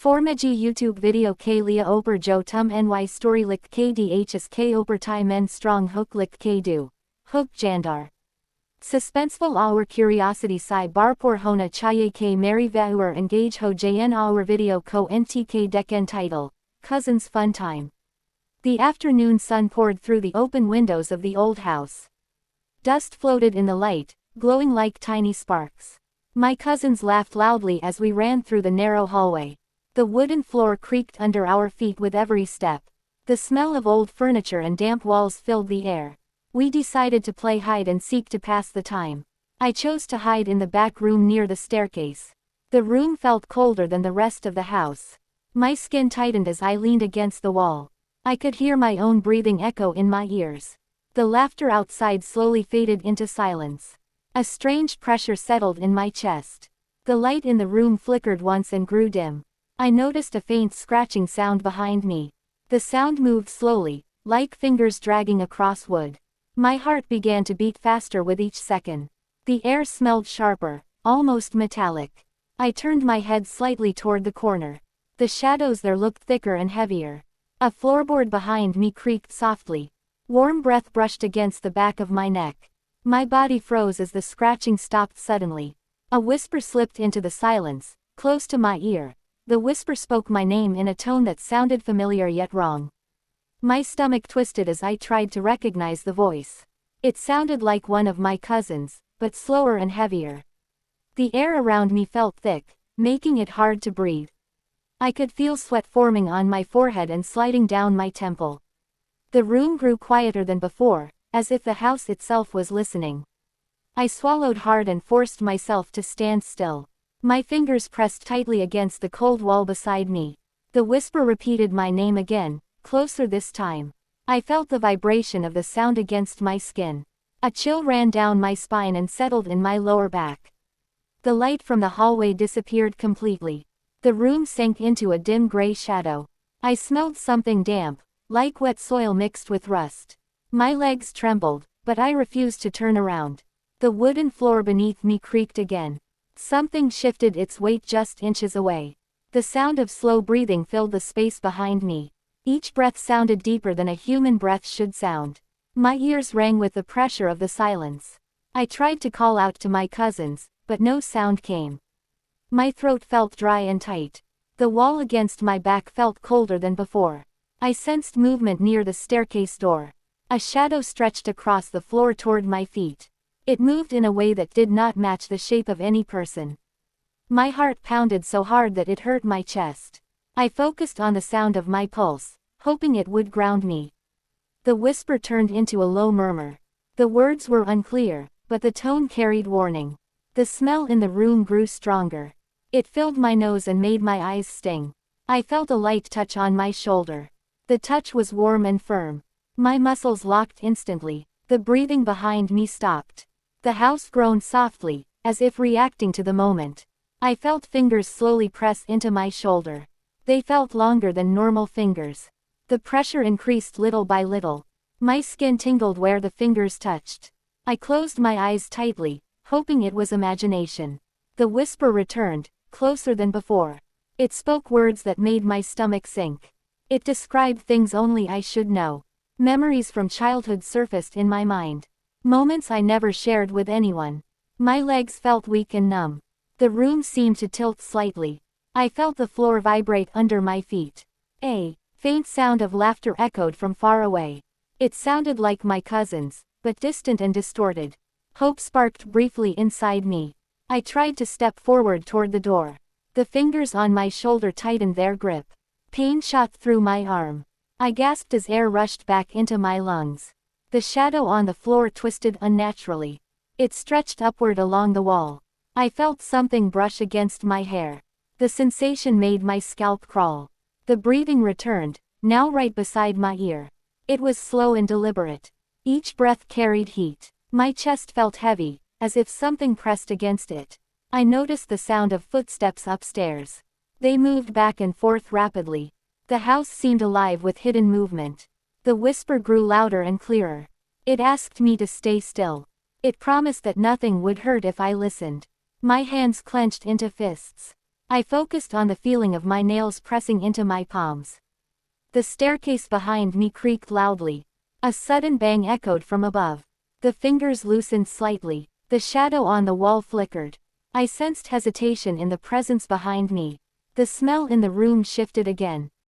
Formagi YouTube video k lia oper jo tum ny story lik kdhs k oper tai men strong hook lik k do. Hook jandar. Suspenseful our curiosity si barpor hona chaye k mary vauer engage ho jn our video ko ntk deken title. Cousins fun time. The afternoon sun poured through the open windows of the old house. Dust floated in the light, glowing like tiny sparks. My cousins laughed loudly as we ran through the narrow hallway. The wooden floor creaked under our feet with every step. The smell of old furniture and damp walls filled the air. We decided to play hide and seek to pass the time. I chose to hide in the back room near the staircase. The room felt colder than the rest of the house. My skin tightened as I leaned against the wall. I could hear my own breathing echo in my ears. The laughter outside slowly faded into silence. A strange pressure settled in my chest. The light in the room flickered once and grew dim. I noticed a faint scratching sound behind me. The sound moved slowly, like fingers dragging across wood. My heart began to beat faster with each second. The air smelled sharper, almost metallic. I turned my head slightly toward the corner. The shadows there looked thicker and heavier. A floorboard behind me creaked softly. Warm breath brushed against the back of my neck. My body froze as the scratching stopped suddenly. A whisper slipped into the silence, close to my ear. The whisper spoke my name in a tone that sounded familiar yet wrong. My stomach twisted as I tried to recognize the voice. It sounded like one of my cousins, but slower and heavier. The air around me felt thick, making it hard to breathe. I could feel sweat forming on my forehead and sliding down my temple. The room grew quieter than before, as if the house itself was listening. I swallowed hard and forced myself to stand still. My fingers pressed tightly against the cold wall beside me. The whisper repeated my name again, closer this time. I felt the vibration of the sound against my skin. A chill ran down my spine and settled in my lower back. The light from the hallway disappeared completely. The room sank into a dim gray shadow. I smelled something damp, like wet soil mixed with rust. My legs trembled, but I refused to turn around. The wooden floor beneath me creaked again. Something shifted its weight just inches away. The sound of slow breathing filled the space behind me. Each breath sounded deeper than a human breath should sound. My ears rang with the pressure of the silence. I tried to call out to my cousins, but no sound came. My throat felt dry and tight. The wall against my back felt colder than before. I sensed movement near the staircase door. A shadow stretched across the floor toward my feet. It moved in a way that did not match the shape of any person. My heart pounded so hard that it hurt my chest. I focused on the sound of my pulse, hoping it would ground me. The whisper turned into a low murmur. The words were unclear, but the tone carried warning. The smell in the room grew stronger. It filled my nose and made my eyes sting. I felt a light touch on my shoulder. The touch was warm and firm. My muscles locked instantly. The breathing behind me stopped. The house groaned softly, as if reacting to the moment. I felt fingers slowly press into my shoulder. They felt longer than normal fingers. The pressure increased little by little. My skin tingled where the fingers touched. I closed my eyes tightly, hoping it was imagination. The whisper returned, closer than before. It spoke words that made my stomach sink. It described things only I should know. Memories from childhood surfaced in my mind. Moments I never shared with anyone. My legs felt weak and numb. The room seemed to tilt slightly. I felt the floor vibrate under my feet. A faint sound of laughter echoed from far away. It sounded like my cousins, but distant and distorted. Hope sparked briefly inside me. I tried to step forward toward the door. The fingers on my shoulder tightened their grip. Pain shot through my arm. I gasped as air rushed back into my lungs. The shadow on the floor twisted unnaturally. It stretched upward along the wall. I felt something brush against my hair. The sensation made my scalp crawl. The breathing returned, now right beside my ear. It was slow and deliberate. Each breath carried heat. My chest felt heavy, as if something pressed against it. I noticed the sound of footsteps upstairs. They moved back and forth rapidly. The house seemed alive with hidden movement. The whisper grew louder and clearer. It asked me to stay still. It promised that nothing would hurt if I listened. My hands clenched into fists. I focused on the feeling of my nails pressing into my palms. The staircase behind me creaked loudly. A sudden bang echoed from above. The fingers loosened slightly. The shadow on the wall flickered. I sensed hesitation in the presence behind me. The smell in the room shifted again.